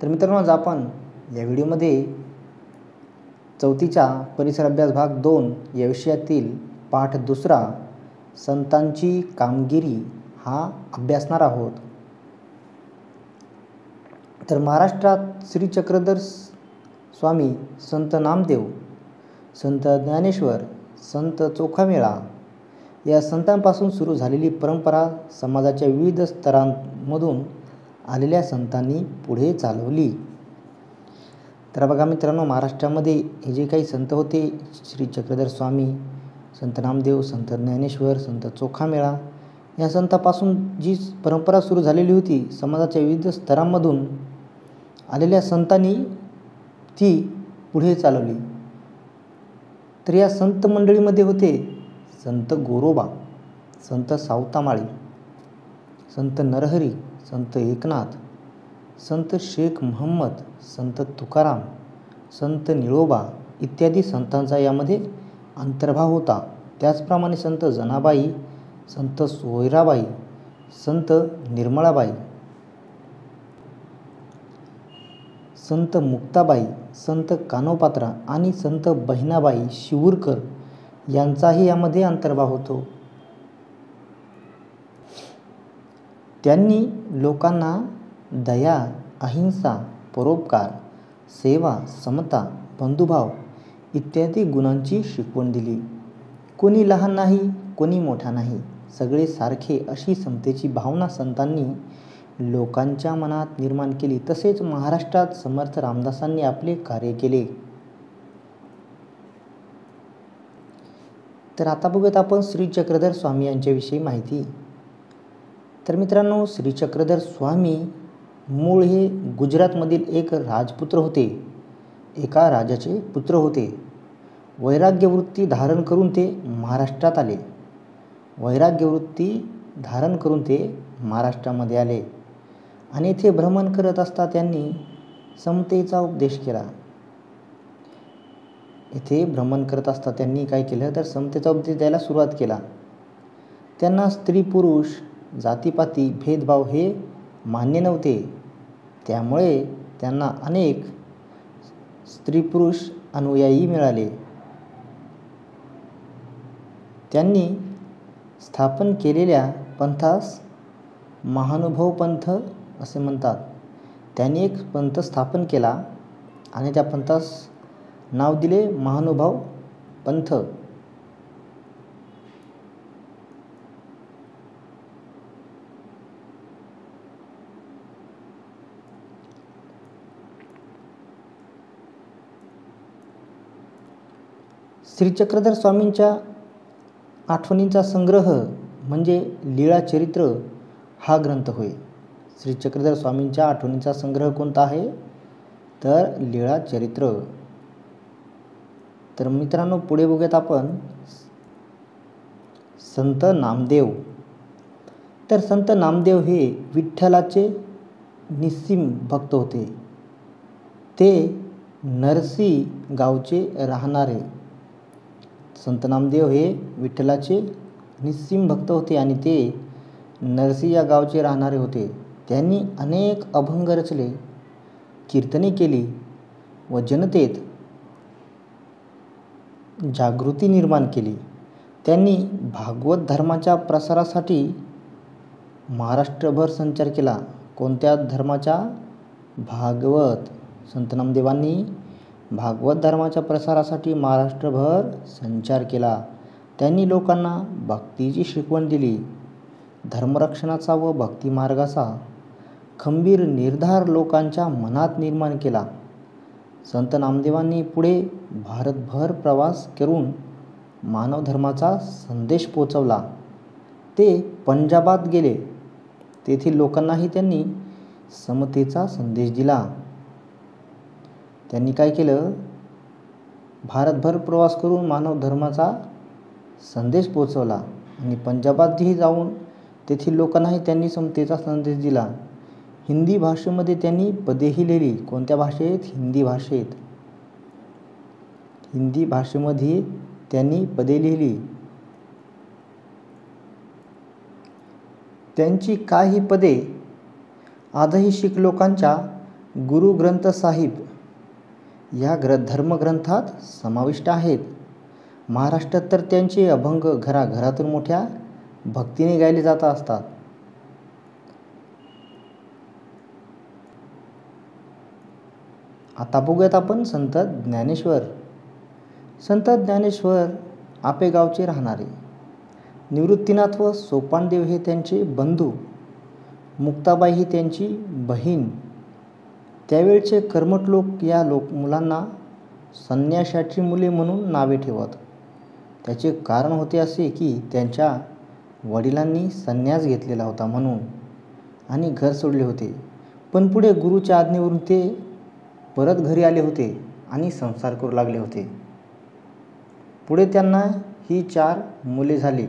तर मित्रांनो, आज आपण या व्हिडिओमध्ये चौथीच्या परिसर अभ्यास भाग 2 या विषयातील पाठ 2 संतांची कामगिरी हा अभ्यासणार आहोत. तर महाराष्ट्रात श्री चक्रधर स्वामी, संत नामदेव, संत ज्ञानेश्वर, संत चोखामेळा या संतांपासून सुरू झालेली परंपरा समाजाच्या विविध स्तरांमधून आलेल्या संतांनी पुढे चालवली. तर बघा मित्रांनो, महाराष्ट्रामध्ये हे जे काही संत होते, श्री चक्रधर स्वामी, संत नामदेव, संत ज्ञानेश्वर, संत चोखामेळा या संतांपासून जी परंपरा सुरू झालेली होती, समाजाच्या विविध स्तरांमधून आलेल्या संतांनी ती पुढे चालवली. तर या संत मंडळीमध्ये होते संत गोरोबा, संत सावतामाळी, संत नरहरी, संत एकनाथ, संत शेख महम्मद, संत तुकाराम, संत निळोबा इत्यादी संतांचा यामध्ये अंतर्भाव होता. त्याचप्रमाणे संत जनाबाई, संत सोयराबाई, संत निर्मळाबाई, संत मुक्ताबाई, संत कानोपात्रा आणि संत बहिणाबाई शिवूरकर यांचाही यामध्ये अंतर्भाव होतो. त्यांनी लोकांना दया, अहिंसा, परोपकार, सेवा, समता, बंधुभाव इत्यादी गुणांची शिकवण दिली. कोणी लहान नाही, कोणी मोठा नाही, सगळे सारखे अशी समतेची भावना संतांनी लोकांच्या मनात निर्माण केली. तसेच महाराष्ट्रात समर्थ रामदासांनी आपले कार्य केले. तर आता बघूयात आपण श्री चक्रधर स्वामी यांच्याविषयी माहिती. तर मित्रांनो, श्री चक्रधर स्वामी मूळ हे गुजरातमधील एक राजपुत्र होते. एका राजाचे पुत्र होते. वैराग्यवृत्ती धारण करून ते महाराष्ट्रात आले. महाराष्ट्रामध्ये आले आणि येथे भ्रमण करत असता त्यांनी समतेचा उपदेश केला. काय केलं तर समतेचा उपदेश द्यायला सुरुवात केला. त्यांना स्त्री पुरुष जातीपाती भेदभाव हे मान्य नव्हते. त्यामुळे त्यांना अनेक स्त्री पुरुष अनुयायी मिळाले. त्यांनी स्थापन केलेल्या पंथास महानुभाव पंथ असे म्हणतात. त्यांनी एक पंथ स्थापन केला आणि त्या पंथास नाव दिले महानुभाव पंथ. श्री चक्रधर स्वामींच्या आठवणींचा संग्रह म्हणजे लीळाचरित्र हा ग्रंथ होय. श्री चक्रधर स्वामींच्या आठवणींचा संग्रह कोणता आहे तर लीळाचरित्र. तर मित्रांनो, पुढे बघूयात आपण संत नामदेव. तर संत नामदेव हे विठ्ठलाचे निस्सीम भक्त होते. ते नरसी गावचे राहणारे. संत नामदेव हे विठ्ठलाचे निस्सीम भक्त होते आणि ते नरसी या गावचे राहणारे होते. त्यांनी अनेक अभंग रचले, कीर्तने केली व जनतेत जागृती निर्माण केली. त्यांनी भागवत धर्माच्या प्रसारासाठी महाराष्ट्रभर संचार केला. कोणत्या धर्माच्या? भागवत. संत नामदेवांनी भागवत धर्माच्या प्रसारासाठी महाराष्ट्रभर संचार केला. त्यांनी लोकांना भक्तीची शिकवण दिली. धर्मरक्षणाचा व भक्ती मार्गाचा खंबीर निर्धार लोकांच्या मनात निर्माण केला. संत नामदेवांनी पुढे भारतभर प्रवास करून मानव धर्माचा संदेश पोचवला. ते पंजाबात गेले. तेथील लोकांनाही त्यांनी समतेचा संदेश दिला. त्यांनी काय केलं? भारतभर प्रवास करून मानव धर्माचा संदेश पोचवला आणि पंजाबातही जाऊन तेथील लोकांनाही त्यांनी समतेचा संदेश दिला. हिंदी भाषेमध्ये त्यांनी पदेही लिहिली. कोणत्या भाषेत? हिंदी भाषेत. हिंदी भाषेमध्ये त्यांनी पदे लिहिली. त्यांची काही पदे आजही शीख लोकांच्या गुरु ग्रंथ साहिब या धर्मग्रंथात समाविष्ट आहेत. महाराष्ट्रात तर त्यांचे अभंग घराघरातून मोठ्या भक्तीने गायले जात असतात. आता बघूयात आपण संत ज्ञानेश्वर. संत ज्ञानेश्वर आपेगावचे राहणारे. निवृत्तीनाथ व सोपानदेव हे त्यांचे बंधू. मुक्ताबाई ही त्यांची बहीण. त्यावेळचे कर्मठ लोक या मुलांना संन्याशाची मुले म्हणून नावे ठेवत. त्याचे कारण होते असे की त्यांच्या वडिलांनी संन्यास घेतलेला होता म्हणून आणि घर सोडले होते. पण पुढे गुरुच्या आज्ञेवरून ते परत घरी आले होते आणि संसार करू लागले होते. पुढे त्यांना ही 4 मुले झाली.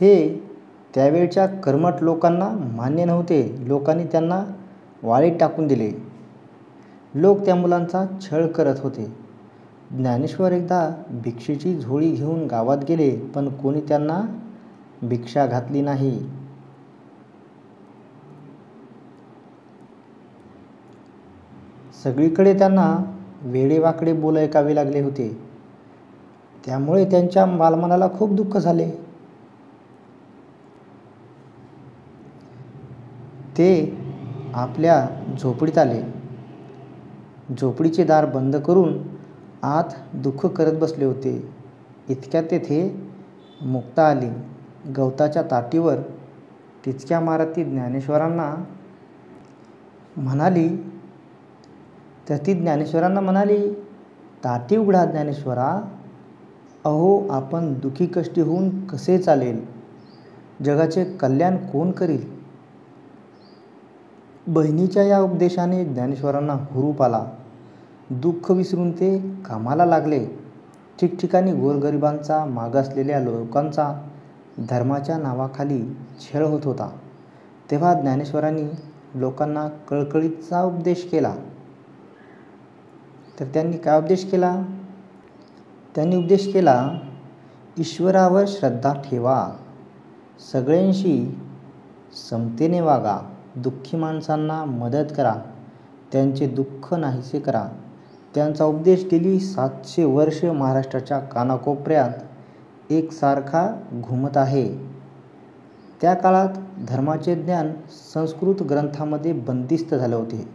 हे त्यावेळच्या कर्मठ लोकांना मान्य नव्हते. लोकांनी त्यांना वाळीत टाकून दिले. लोक त्या मुलांचा छळ करत होते. ज्ञानेश्वर एकदा भिक्षेची झोळी घेऊन गावात गेले, पण कोणी त्यांना भिक्षा घातली नाही. सगळीकडे त्यांना वेडेवाकडे बोल ऐकावे लागले होते. त्यामुळे त्यांच्या बालमनाला खूप दुःख झाले. ते आपल्या झोपडीत आले. झोपडीचे दार बंद करून आत दुःख करत बसले होते. इतक्यात तेथे मुक्ता आली. गवताच्या ताटीवर टिचक्या मारत ती ज्ञानेश्वरांना म्हणाली, ताटी उघडा ज्ञानेश्वरा. अहो, आपण दुखी कष्टी होऊन कसे चालेल? जगाचे कल्याण कोण करील? बहिणीच्या या उपदेशाने ज्ञानेश्वरांना हुरूप आला. दुःख विसरून ते कामाला लागले. ठिकठिकाणी गोरगरिबांचा, मागासलेल्या लोकांचा धर्माच्या नावाखाली छळ होत होता. तेव्हा ज्ञानेश्वरांनी लोकांना कळकळीचा उपदेश केला. तर त्यांनी काय उपदेश केला? त्यांनी उपदेश केला, ईश्वरावर श्रद्धा ठेवा, सगळ्यांशी समतेने वागा, दुःखी माणसांना मदत करा, त्यांचे दुःख नाहीसे करा. त्यांचा उपदेश गेली 700 वर्ष महाराष्ट्राच्या कानाकोपऱ्यात एकसारखा घुमत आहे. त्या काळात धर्माचे ज्ञान संस्कृत ग्रंथामध्ये बंदिस्त झाले होते.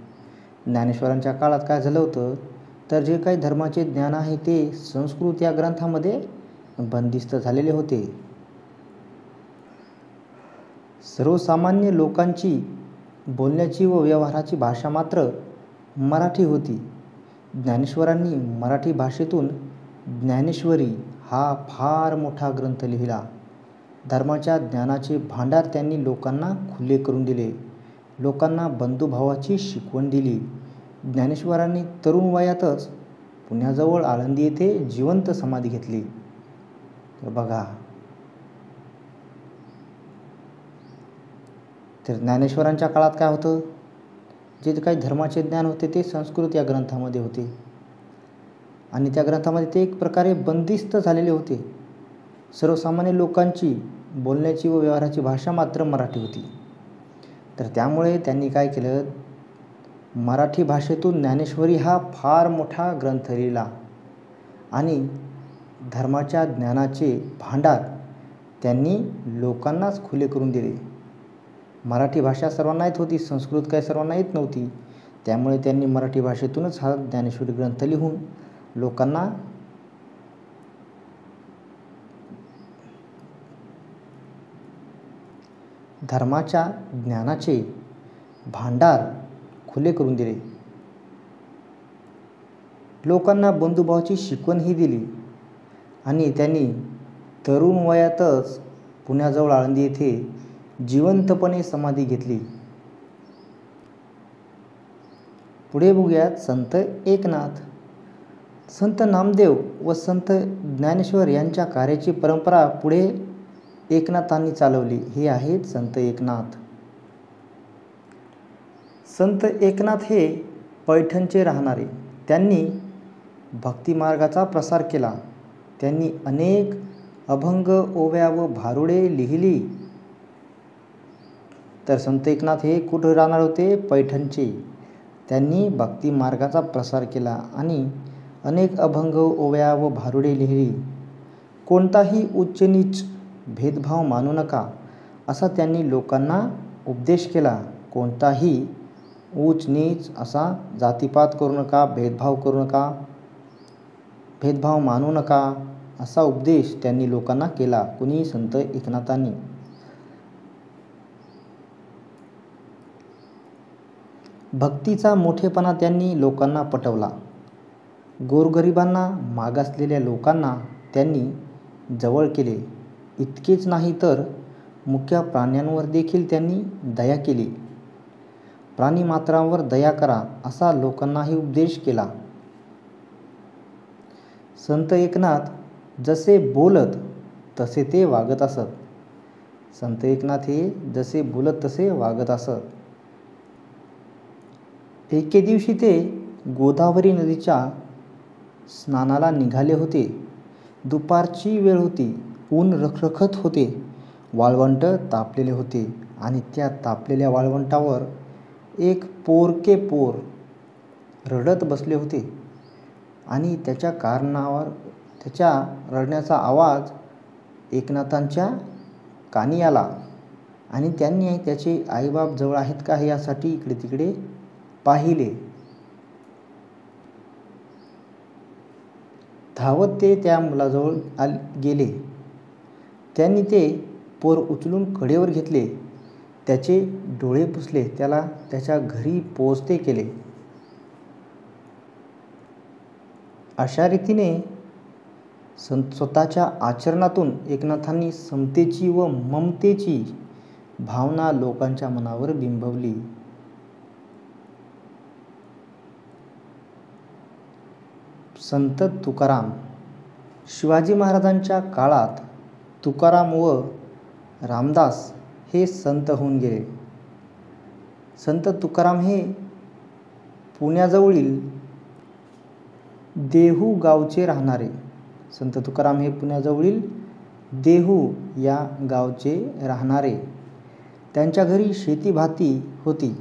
ज्ञानेश्वरांच्या काळात काय झालं होतं, तर जे काही धर्माचे ज्ञान आहे ते संस्कृत या ग्रंथामध्ये बंदिस्त झालेले होते. सर्वसामान्य लोकांची बोलण्याची व व्यवहाराची भाषा मात्र मराठी होती. ज्ञानेश्वरांनी मराठी भाषेतून ज्ञानेश्वरी हा फार मोठा ग्रंथ लिहिला. धर्माच्या ज्ञानाचे भांडार त्यांनी लोकांना खुले करून दिले. लोकांना बंधुभावाची शिकवण दिली. ज्ञानेश्वरांनी तरुण वयातच पुण्याजवळ आळंदी येथे जिवंत समाधी घेतली. तर बघा, तर ज्ञानेश्वरांच्या काळात काय होतं, जे काही धर्माचे ज्ञान होते ते संस्कृत या ग्रंथामध्ये होते आणि त्या ग्रंथामध्ये ते एक प्रकारे बंदिस्त झालेले होते. सर्वसामान्य लोकांची बोलण्याची व व्यवहाराची भाषा मात्र मराठी होती. तर त्यामुळे त्यांनी काय केलं, मराठी भाषेतून ज्ञानेश्वरी हा फार मोठा ग्रंथ लिहिला आणि धर्माच्या ज्ञानाचे भांडार त्यांनी लोकांनाच खुले करून दिले. मराठी भाषा सर्वांना येत होती, संस्कृत काय सर्वांना येत नव्हती. त्यामुळे त्यांनी मराठी भाषेतूनच हा ज्ञानेश्वरी ग्रंथ लिहून लोकांना धर्माच्या ज्ञानाचे भांडार खुले करून दिले. लोकांना बंधुभावाची शिकवणही दिली आणि त्यांनी तरुण वयातच पुण्याजवळ आळंदी येथे जिवंतपणे समाधी घेतली. पुढे बघूयात संत एकनाथ. संत नामदेव व संत ज्ञानेश्वर यांच्या कार्याची परंपरा पुढे एकनाथांनी चालवली. हे आहेत संत एकनाथ. संत एकनाथ हे पैठणचे राहणारे. त्यांनी भक्तिमार्गाचा प्रसार केला. त्यांनी अनेक अभंग, ओव्या व भारुडे लिहिली. तर संत एकनाथ हे कुठे राहणार होते? पैठणचे. त्यांनी भक्ती मार्गाचा प्रसार केला आणि अनेक अभंग, ओव्या व भारुडे लिहिली. कोणताही उच्च नीच भेदभाव मानू नका असा त्यांनी लोकांना उपदेश केला. कोणताही उच्च नीच असा जातीपात करू नका, भेदभाव करू नका, भेदभाव मानू नका असा उपदेश त्यांनी लोकांना केला. कुणी? संत एकनाथांनी. भक्तीचा मोठेपणा त्यांनी लोकांना पटवला. गोरगरिबांना, मागासलेल्या लोकांना त्यांनी जवळ केले. इतकेच नाही तर मुक्या प्राण्यांवर देखील त्यांनी दया केली. प्राणीमात्रांवर दया करा असा लोकांनाही उपदेश केला. संत एकनाथ जसे बोलत तसे ते वागत असत. संत एकनाथ हे जसे बोलत तसे वागत असत. एके दिवशी ते गोदावरी नदीच्या स्नानाला निघाले होते. दुपारची वेळ होती. ऊन रखरखत होते. वाळवंट तापलेले होते आणि त्या तापलेल्या वाळवंटावर एक पोरके पोर रडत बसले होते आणि त्याच्या कारणावर त्याच्या रडण्याचा आवाज एकनाथांच्या कानी आला आणि त्यांनी त्याचे आईबाप जवळ आहेत का यासाठी इकडे तिकडे पाहिले. धावत ते त्या मुलाजवळ गेले. त्यांनी ते पोर उचलून कडेवर घेतले. त्याचे डोळे पुसले. त्याला त्याच्या घरी पोहोचते केले. अशा रीतीने स्वतःच्या आचरणातून एकनाथांनी समतेची व ममतेची भावना लोकांच्या मनावर बिंबवली. संत तुकाराम. शिवाजी महाराजांच्या काळात तुकाराम व रामदास हे संत होऊन गेले. संत तुकाराम हे पुण्याजवळील देहू गावचे राहणारे. संत तुकाराम हे पुण्याजवळील देहू या गावचे राहणारे. त्यांच्या घरी शेतीभाती होती.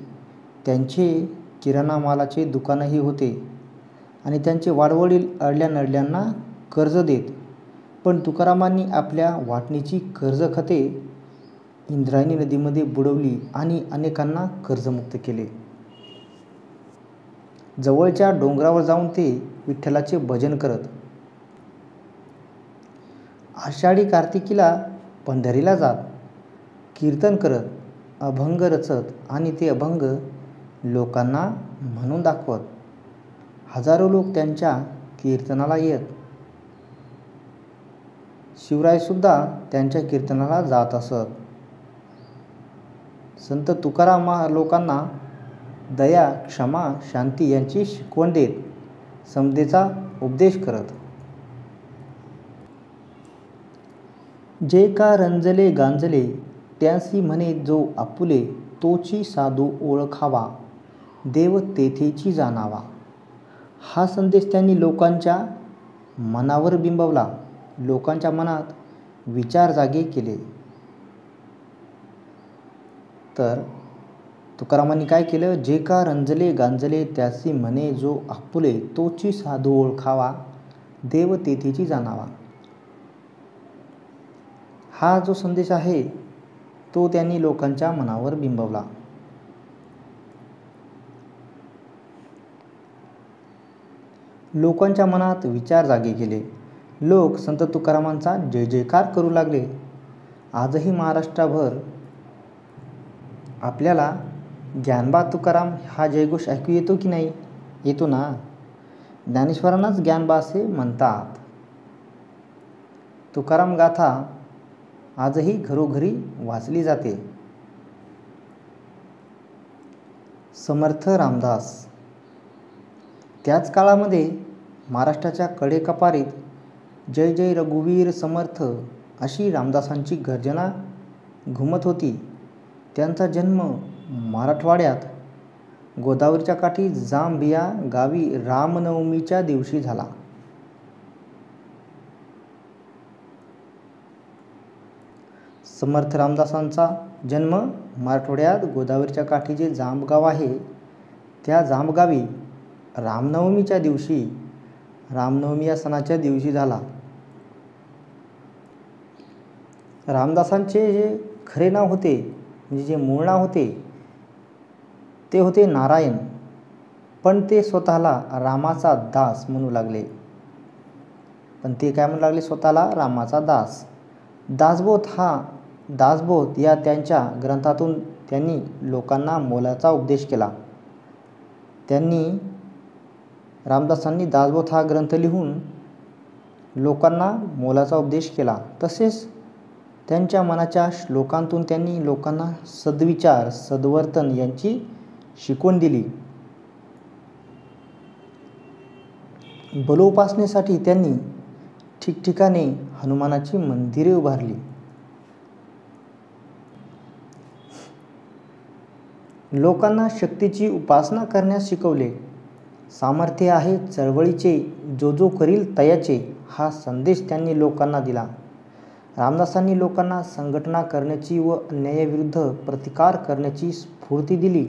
त्यांचे किराणा मालाचे दुकानही होते आणि त्यांचे वाडवडील अडल्यानडल्यांना कर्ज देत. पण तुकारामांनी आपल्या वाटणीची कर्जखते इंद्रायणी नदीमध्ये बुडवली आणि अनेकांना कर्जमुक्त केले. जवळच्या डोंगरावर जाऊन ते विठ्ठलाचे भजन करत. आषाढी कार्तिकीला पंढरीला जात. कीर्तन करत, अभंग रचत आणि ते अभंग लोकांना म्हणून दाखवत. हजारो लोक त्यांच्या कीर्तनाला येत. शिवरायसुद्धा त्यांच्या कीर्तनाला जात असत. संत तुकाराम लोकांना दया, क्षमा, शांती यांची शिकवण देत. समतेचा उपदेश करत. जे का रंजले गांजले त्यासी म्हणे जो आपुले तोची साधू ओळखावा देव तेथेची जाणावा. हा संदेश त्यांनी लोकांच्या मनावर बिंबवला. लोकांच्या मनात विचार जागे केले. तर तुकारामांनी काय केलं? जे का रंजले गांजले त्यासी म्हणे जो आपुले तोची साधू ओळखावा देव तेथेची जाणावा. हा जो संदेश आहे तो त्यांनी लोकांच्या मनावर बिंबवला. लोकांच्या मनात विचार जागे केले. लोक संत तुकारामांचा जय जयकार करू लागले. आजही महाराष्ट्रभर आपल्याला ज्ञानबा तुकाराम हा जयघोष ऐकू येतो की नाही? येतो ना. ज्ञानेश्वरांनाच ज्ञानबा असे म्हणतात. तुकाराम गाथा आजही घरोघरी वाचली जाते. समर्थ रामदास. त्याच काळामध्ये महाराष्ट्राच्या कडेकपारीत जय जय रघुवीर समर्थ अशी रामदासांची गर्जना घुमत होती. त्यांचा जन्म मराठवाड्यात गोदावरीच्या काठी जांभिया गावी रामनवमीच्या दिवशी झाला. समर्थ रामदासांचा जन्म मराठवाड्यात गोदावरीच्या काठी जे जांबगाव आहे त्या जांबगावी रामनवमीच्या दिवशी, रामनवमी या सणाच्या दिवशी झाला. रामदासांचे जे खरे नाव होते, म्हणजे जे मूळ नाव होते ते होते नारायण, पण ते स्वतःला रामाचा दास म्हणू लागले. पण ते काय म्हणू लागले स्वतःला? रामाचा दास. दासबोध या त्यांच्या ग्रंथातून त्यांनी लोकांना मोलाचा उपदेश केला. रामदासांनी दासबोध हा ग्रंथ लिहून लोकांना मोलाचा उपदेश केला. तसेच त्यांच्या मनाच्या श्लोकांतून त्यांनी लोकांना सद्विचार, सद्वर्तन यांची शिकवण दिली. बलोपासनेसाठी त्यांनी ठिकठिकाणी हनुमानाची मंदिरे उभारली. लोकांना शक्तीची उपासना करण्यास शिकवले. सामर्थ्य आहे चळवळीचे, जो करील तयाचे हा संदेश त्यांनी लोकांना दिला. रामदासांनी लोकांना संघटना करण्याची व अन्यायाविरुद्ध प्रतिकार करण्याची स्फूर्ती दिली.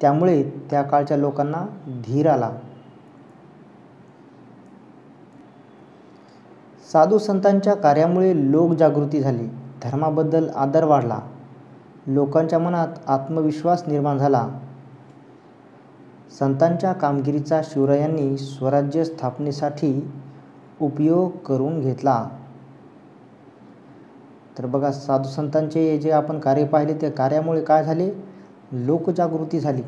त्यामुळे त्या काळच्या लोकांना धीर आला. साधू संतांच्या कार्यामुळे लोकजागृती झाली. धर्माबद्दल आदर वाढला. लोकांच्या मनात आत्मविश्वास निर्माण झाला. संतांच्या कामगिरीचा शिवरायांनी स्वराज्य स्थापनेसाठी उपयोग करून घेतला. तर बघा, साधू संतांचे जे आपण कार्य पाहिले त्या कार्यामुळे काय झाले? लोकजागृती झाली.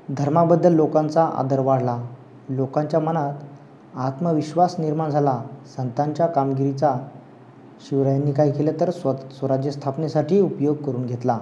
धर्माबद्दल लोकांचा आदर वाढला. लोकांच्या मनात आत्मविश्वास निर्माण झाला. संतांच्या कामगिरीचा शिवरायांनी काय केलं तर स्वराज्य स्थापनेसाठी उपयोग करून घेतला.